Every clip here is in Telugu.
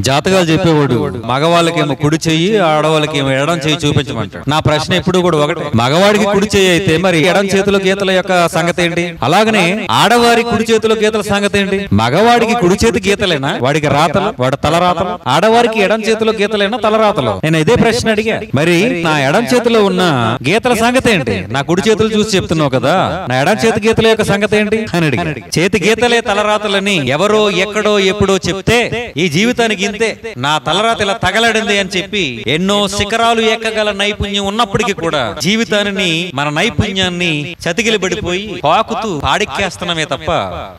జాతకాలు చెప్పేవాడు మగవాళ్ళకేమో కుడి చెయ్యి, ఆడవాళ్ళకేమో ఎడం చెయ్యి చూపించమంటాడు. నా ప్రశ్న ఎప్పుడు కూడా ఒకటే, మగవాడికి కుడి చెయ్యి అయితే మరి ఎడం చేతిలో గీతల యొక్క సంగతి ఏంటి? అలాగనే ఆడవారి కుడి చేతిలో గీతల సంగతి ఏంటి? మగవాడికి కుడి చేతి గీతలేనా వాడికి రాతలు, వాడి తల రాతలు? ఆడవారికి ఎడం చేతిలో గీతలేనా తల రాతలు? నేను ఇదే ప్రశ్న అడిగా. మరి నా ఎడం చేతిలో ఉన్న గీతల సంగతి ఏంటి? నా కుడి చేతులు చూసి చెప్తున్నావు కదా, నా ఎడం చేతి గీతల యొక్క సంగతి ఏంటి అని అడిగా. చేతి గీతలే తలరాతలని ఎవరో ఎక్కడో ఎప్పుడో చెప్తే ఈ జీవితానికి ఇంతే, నా తలరాత ఇలా తగలడింది అని చెప్పి ఎన్నో శిఖరాలు ఎక్కగల నైపుణ్యం ఉన్నప్పటికీ కూడా జీవితాన్ని, మన నైపుణ్యాన్ని చతికిలబడిపోయి పాకుతూ పాడిక్కేస్తున్నామే తప్ప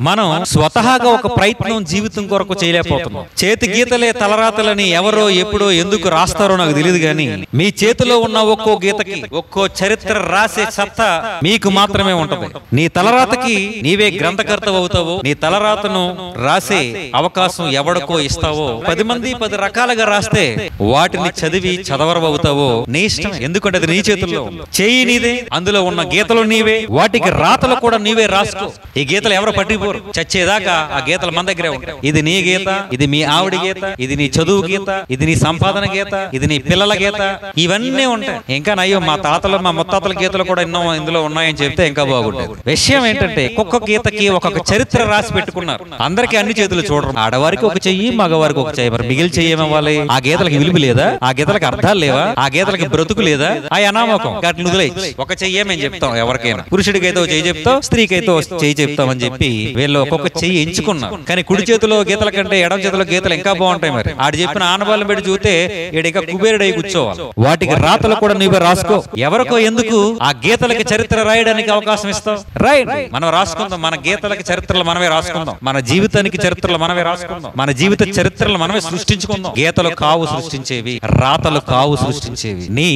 మనం స్వతహాగా ఒక ప్రయత్నం జీవితం కొరకు చేయలేకపోతున్నాం. చేతి గీతలే తలరాతలని ఎవరో ఎప్పుడో ఎందుకు రాస్తారో నాకు తెలియదు గాని మీ చేతిలో ఉన్న ఒక్కో గీతకి ఒక్కో చరిత్ర రాసే సత్తా మీకు మాత్రమే ఉంటది. నీ తలరాతకి నీవే గ్రంథకర్త అవుతావో, నీ తలరాతను రాసే అవకాశం ఎవడికో ఇస్తావో, 10 మంది 10 రకాలుగా రాస్తే వాటిని చదివి చదవరవుతావో నీ ఇష్టం. ఎందుకంటే అది నీ చేతుల్లో. చెయ్యి నీదే, అందులో ఉన్న గీతలు నీవే, వాటికి రాతలు కూడా నీవే రాసుకో. ఈ గీతలు ఎవరు పట్టిపోరు, చచ్చేదాకా ఆ గీతలు మన దగ్గరే ఉంటాయి. ఇది నీ గీత, ఇది మీ ఆవిడ గీత, ఇది నీ చదువు గీత, ఇది నీ సంపాదన గీత, ఇది నీ పిల్లల గీత, ఇవన్నీ ఉంటాయి. ఇంకా నయ్యో మా తాతలు మా ముత్తాతల గీతలు కూడా ఎన్నో ఇందులో ఉన్నాయని చెప్తే ఇంకా బాగుండేది. విషయం ఏంటంటే ఒక్కొక్క గీతకి ఒక్కొక్క చరిత్ర రాసి పెట్టుకున్నారు. అందరికీ అన్ని చేతులు చూడరు. ఆడవారికి ఒక చెయ్యి, మగవారికి ఒక చెయ్యి. మరి మిగిలి చెయ్యేమవ్వాలి? ఆ గీతలకి విలువ లేదా? ఆ గీతలకు అర్థాలు లేవా? ఆ గీతలకి బ్రతుకు లేదా? ఆ అనామకం వాటిని వదిలే ఒక చెయ్యే మేము చెప్తాం ఎవరికైనా. పురుషుడికి అయితే చెయ్యి చెప్తాం, స్త్రీకి అయితే చెయ్యి చెప్తామని చెప్పి వీళ్ళు ఒక్కొక్క చెయ్యి ఎంచుకున్నారు. కానీ కుడి చేతిలో గీతల కంటే ఎడం చేతిలో గీతలు ఇంకా బాగుంటాయి. మరి ఆడు చెప్పిన ఆనవాళ్ళని పెట్టి చూస్తే ఈడ ఇంకా కుబేరుడై కూర్చోవాలి. వాటికి రాతలు కూడా నువ్వే రాసుకో. ఎవరికో ఎందుకు ఆ గీతలకి చరిత్ర రాయడానికి అవకాశం ఇస్తావు? రైట్, మనం రాసుకుందాం. మన గీతలకి చరిత్రలు మనమే రాసుకుందాం. మన జీవితానికి చరిత్రలు మనమే రాసుకుందాం. మన జీవిత చరిత్రలు మనమే సృష్టించుకుందాం. గీతలు కావు సృష్టించేవి, రాతలు కావు సృష్టించేవి. నీ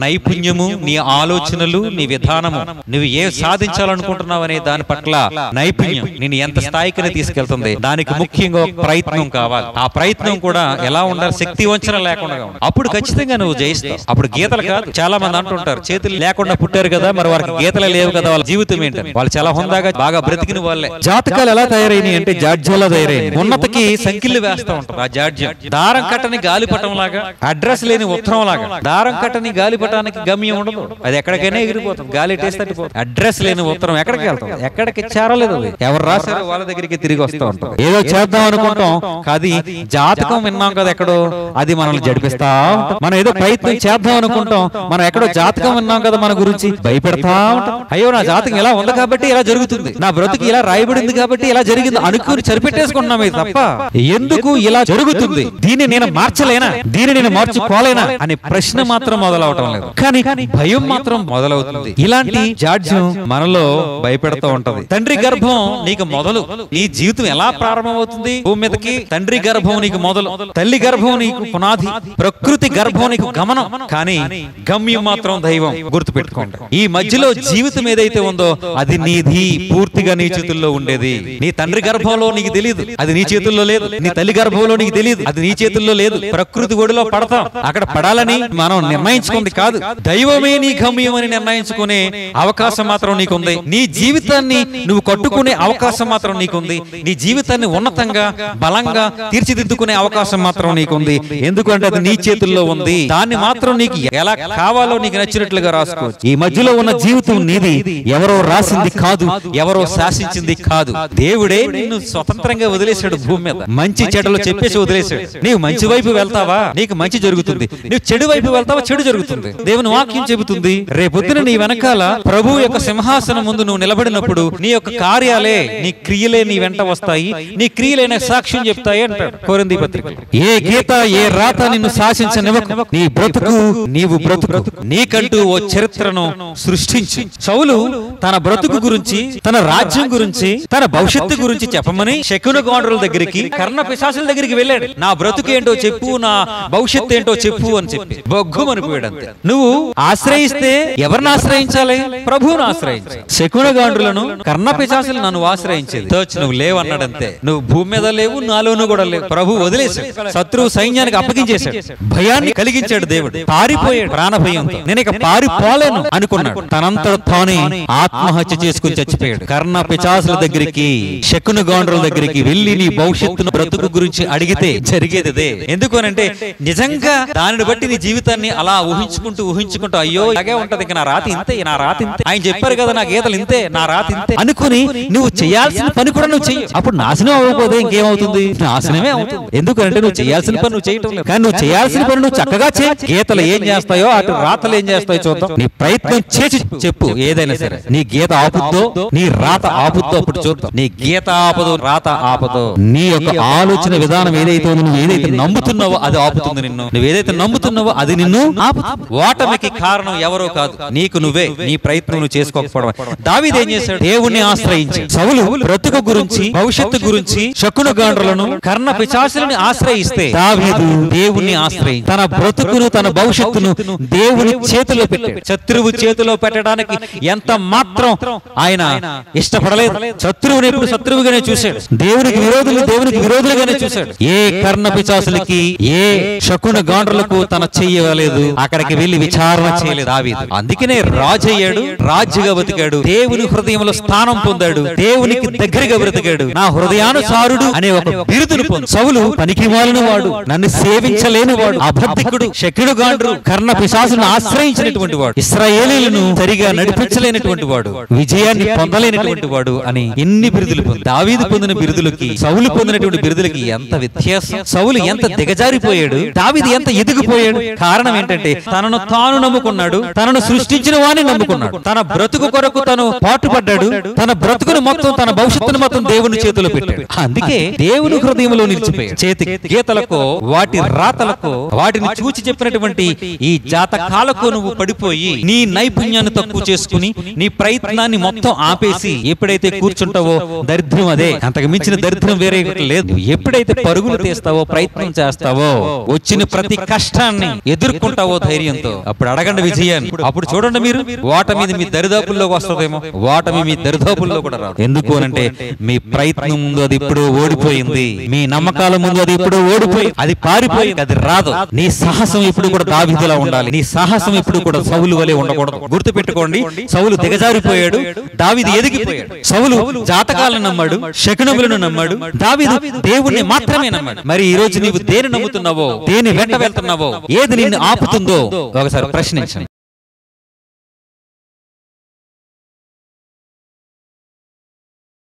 నైపుణ్యము, నీ ఆలోచనలు, నీ విధానము, నువ్వు ఏ సాధించాలనుకుంటున్నావు అనే దాని పట్ల నైపుణ్యం నేను ఎంత స్థాయికి తీసుకెళ్తుంది. దానికి ముఖ్యంగా ప్రయత్నం కావాలి. ఆ ప్రయత్నం కూడా ఎలా ఉండాలి? శక్తి వంచన లేకుండా ఉండాలి. అప్పుడు ఖచ్చితంగా నువ్వు జయిస్తావు. అప్పుడు గీతలు కాదు. చాలా మంది అంటుంటారు చేతులు లేకుండా పుట్టారు కదా, మరి వారికి గీతలే లేవు కదా, వాళ్ళ జీవితం ఏంటని. వాళ్ళు చాలా హుందాగా బాగా బ్రతికిన వాళ్ళే. జాతకాలు ఎలా తయారైనాయి అంటే జాడ్యాలా తయారైనాయి. ఉన్నతకి సంఖ్యలు వేస్తూ ఉంటారు. ఆ జాడ్యం దారం కట్టని గాలిపటం లాగా, అడ్రస్ లేని ఉత్తరం లాగా. దారం కట్టని గాలిపటానికి గమ్యం ఉండదు, అది ఎక్కడికైనా ఎగిరిపోతుంది. గాలి టేస్ట్ తట్టిపోతుంది. అడ్రస్ లేని ఉత్తరం ఎక్కడికి వెళ్తాం? ఎక్కడికి చేరలేదు. ఎవరు రాశారో వాళ్ళ దగ్గరికి తిరిగి వస్తూ ఉంటాం. ఏదో చేద్దాం అనుకుంటాం, అది జాతకం విన్నాం కదా ఎక్కడో, అది మనల్ని జడిపిస్తా ఉంటాం. మనం ఏదో ప్రయత్నం చేద్దాం అనుకుంటాం, మనం ఎక్కడో జాతకం విన్నాం కదా మన గురించి, భయపెడతా ఉంటాం. అయ్యో నా జాతకం ఇలా ఉంది కాబట్టి ఇలా జరుగుతుంది, నా బ్రతుకు ఇలా రాయబడింది కాబట్టి ఇలా జరిగింది అనుకుని సరిపెట్టేసుకుంటున్నామే తప్ప ఎందుకు ఇలా జరుగుతుంది, దీన్ని నేను మార్చలేనా, దీన్ని నేను మార్చుకోలేనా అనే ప్రశ్న మాత్రం మొదలవటం లేదు. కానీ భయం మాత్రం మొదలవుతుంది. ఇలాంటి జాడ్యం మనలో భయపెడతా ఉంటది. తండ్రి గర్భం నీకు మొదలు. నీ జీవితం ఎలా ప్రారంభమవుతుంది? భూమి మీదకి తండ్రి గర్భం నీకు మొదలు, తల్లి గర్భం నీకు పునాది, ప్రకృతి గర్భం నీకు గమనం, కానీ గమ్యం మాత్రం దైవం. గుర్తుపెట్టుకోండి. ఈ మధ్యలో జీవితం ఏదైతే ఉందో అది నీది, పూర్తిగా నీ చేతుల్లో ఉండేది. నీ తండ్రి గర్భంలో నీకు తెలియదు, అది నీ చేతుల్లో లేదు. నీ తల్లి గర్భంలో నీకు తెలియదు, అది నీ చేతుల్లో లేదు. ప్రకృతి ఒడిలో పడతాం, అక్కడ పడాలని మనం నిర్ణయించుకుంది కాదు. దైవమే నీ గమ్యం అని నిర్ణయించుకునే అవకాశం మాత్రం నీకుంది. నీ జీవితాన్ని నువ్వు కట్టుకునే అవకాశం మాత్రం నీకుంది. నీ జీవితాన్ని ఉన్నతంగా బలంగా తీర్చిదిద్దుకునే అవకాశం మాత్రం నీకుంది. ఎందుకంటే అది నీ చేతుల్లో ఉంది. దాన్ని మాత్రం నీకు ఎలా కావాలో నీకు నచ్చినట్లుగా రాసుకోవచ్చు. ఈ మధ్యలో ఉన్న జీవితం నీది, ఎవరో రాసింది కాదు, ఎవరో శాసించింది కాదు. దేవుడే నిన్ను స్వతంత్రంగా వదిలేశాడు భూమి మీద. మంచి చెడులు చెప్పేసి వదిలేశాడు. నీవు మంచి వైపు వెళ్తావా నీకు మంచి జరుగుతుంది, నీవు చెడు వైపు వెళ్తావా చెడు జరుగుతుంది. దేవుని వాక్యం చెబుతుంది, రేపొద్దున నీ వెనకాల ప్రభు యొక్క సింహాసనం ముందు నువ్వు నిలబడినప్పుడు నీ యొక్క కార్యాలే, నీ క్రియలే నీ వెంట వస్తాయి, నీ క్రియలైన సాక్ష్యం చెప్తాయి అంటాడు కొరింథీ పత్రిక. ఏ గీత ఏ రాత నిన్ను శాసించనివ్వకు, నీ బ్రతుకు నీవు బ్రతుకు, నీకంటూ ఓ చరిత్రను సృష్టించు. సౌలు తన బ్రతుకు గురించి, తన రాజ్యం గురించి, తన భవిష్యత్తు గురించి చెప్పమని శకునగాండ్రుల దగ్గరికి, కర్ణ పిశాచుల దగ్గరికి వెళ్ళాడు. నా బ్రతుకు ఏంటో చెప్పు, నా భవిష్యత్తు ఏంటో చెప్పు అని చెప్పి బొగ్గుమనిపోయాడు అంతే. నువ్వు ఆశ్రయిస్తే ఎవరిని ఆశ్రయించాలి? ప్రభువును ఆశ్రయించాలి. శకునగాండ్రులను, కర్ణ పిశాచులు నన్ను ఆశ్రయించేది. నువ్వు లేవన్నాడంతే. నువ్వు భూమి మీద లేవు, నాలోనూ కూడా లేవు. ప్రభు వదిలేశాడు. శత్రువు సైన్యానికి అప్పగించేశాడు. భయాన్ని కలిగించాడు దేవుడు. పారిపోయాడు ప్రాణ భయంతో. నేను ఇక పారిపోలేను అనుకున్నాడు. తనంతట తానే ఆత్మహత్య చేసుకుని చచ్చిపోయాడు. కర్ణ పిశాచుల దగ్గరికి, శకునగాండ్రుల దగ్గరికి వెళ్ళి నీ భవిష్యత్తును బ్రతుకు గురించి అడిగిన అడిగితే జరిగేది అదే. ఎందుకు అనంటే నిజంగా దానిని బట్టి నీ జీవితాన్ని అలా ఊహించుకుంటూ అయ్యో ఇలాగే ఉంటది, ఇంకా నా రాతి ఇంతే, నా రాతి ఇంతే, ఆయన చెప్పారు కదా నా గీతలు ఇంతే, నా రాతి ఇంతే అనుకుని నువ్వు చేయాల్సిన పని కూడా నువ్వు చెయ్యి. అప్పుడు నాశనం అవ్వకపోతే ఇంకేమవుతుంది? నాశనమే అవుతుంది. ఎందుకంటే నువ్వు చేయాల్సిన పని నువ్వు చేయటం లేదు. కానీ నువ్వు చేయాల్సిన పని నువ్వు చక్కగా చేయి. గీతలు ఏం చేస్తాయో అటు రాతలు ఏం చేస్తాయో చూద్దాం. నీ ప్రయత్నం చేసి చెప్పు. ఏదైనా సరే నీ గీత ఆపుద్దో నీ రాత ఆపుద్దో అప్పుడు చూద్దాం. నీ గీత ఆపదు, రాత ఆపదు. నీ యొక్క ఆలోచన విధానం ఏదైతే ఉందో, నువ్వు ఏదైతే నమ్ముతున్నావో అది ఆపుతుంది నిన్ను. నువ్వు ఏదైతే నమ్ముతున్నావో అది నిన్ను ఆపుతుంది. ఓటమికి కారణం ఎవరో కాదు, నీకు నువ్వే. నీ ప్రయత్నం నువ్వు చేసుకోకపోవడం. దావీదు ఏం చేశాడు? దేవుణ్ణి ఆశ్రయించి. సౌలు బ్రతుకు గురించి, భవిష్యత్తు గురించి శకునగాండ్రులను, కర్ణ పిశాచులను ఆశ్రయిస్తే దావీదు దేవుణ్ణి ఆశ్రయించి తన బ్రతుకును, తన భవిష్యత్తును దేవుని చేతిలో పెట్టాడు. శత్రువు చేతిలో పెట్టడానికి ఎంత మాత్రం ఆయన ఇష్టపడలేదు. శత్రువుని ఎప్పుడు శత్రువుగానే చూశాడు. దేవునికి విరోధులుగానే చూశాడు. ఏ కర్ణ పిశాచులకి, ఏ శకున గాండ్రులకు తన చెయ్యలేదు. అక్కడికి వెళ్లి విచారణ చేయలేదు దావీదు. అందుకనే రాజు అయ్యాడు, రాజుగా బతికాడు, దేవుని హృదయంలో స్థానం పొందాడు, దేవునికి దగ్గరగా బ్రతికాడు. నా హృదయానుసారుడు అనే ఒక బిరుదును పొంది. సౌలు పనికిమాలిన వాడు, నన్ను సేవించలేని వాడు, అబద్ధికుడు, శకుడు గాండ్రు, కర్ణ పిశాచులను ఆశ్రయించినటువంటి వాడు, ఇశ్రాయేలీయులను సరిగా నడిపించలేనటువంటి వాడు, విజయాన్ని పొందలేనటువంటి వాడు అని ఎన్ని బిరుదులు పొంది. దావీదు పొందిన బిరుదులకి సౌలు పొందినటువంటి బిరుదులకి ఎంత వ్యత్యాసం. సౌలు ఎంత దిగజారిపోయాడు, దావీదు ఎంత ఎదిగిపోయాడు. కారణం ఏంటంటే తనను తాను నమ్ముకున్నాడు, తనను సృష్టించిన వాడిని నమ్ముకున్నాడు, తన బ్రతుకు కొరకు తను పాటుపడ్డాడు, తన బ్రతుకును మొత్తం, తన భవిష్యత్తును మొత్తం దేవుని చేతిలో పెట్టాడు. అందుకే దేవుని హృదయంలో నిలిచిపోయాడు. చేతి గీతలకు, వాటి రాతలకు, వాటిని చూచి చెప్పినటువంటి ఈ జాతకాలకు నువ్వు పడిపోయి నీ నైపుణ్యాన్ని తక్కువ చేసుకుని నీ ప్రయత్నాన్ని మొత్తం ఆపేసి ఎప్పుడైతే కూర్చుంటావో దరిద్రం అదే. అంతకు మించిన దరిద్రం వేరే లేదు. ఎప్పుడైతే పరుగులు తీస్తావో, ప్రయత్నం చేస్తావో, వచ్చిన ప్రతి కష్టాన్ని ఎదుర్కొంటావో ధైర్యంతో, అప్పుడు అడగండి విజయాన్ని. అప్పుడు చూడండి, మీరు ఓటమి మీ దరిదాపుల్లోకి వస్తుందేమో. ఓటమి మీ దరిదాపుల్లో కూడా రాదు. ఎందుకు అనంటే మీ ప్రయత్నం ముందు అది ఇప్పుడు ఓడిపోయింది, మీ నమ్మకాల ముందు అది ఇప్పుడు ఓడిపోయింది, అది పారిపోయింది, అది రాదు. నీ సాహసం ఇప్పుడు కూడా దావీదులా ఉండాలి. నీ సాహసం ఇప్పుడు కూడా సౌలు వలె ఉండకూడదు. గుర్తు పెట్టుకోండి, సౌలు దిగజారిపోయాడు, దావీదు ఎదిగిపోయాడు. సౌలు జాతకాలను నమ్మాడు, శకునములను నమ్మాడు, దావీదు దేవుణ్ణి మాత్రమే నమ్మాడు. మరి ఈ రోజు నీవు దేని నమ్ముతున్నావో, దేని వెంట వెళ్తున్నావో, ఏది నిన్ను ఆపుతుందో ఒకసారి ప్రశ్నించండి.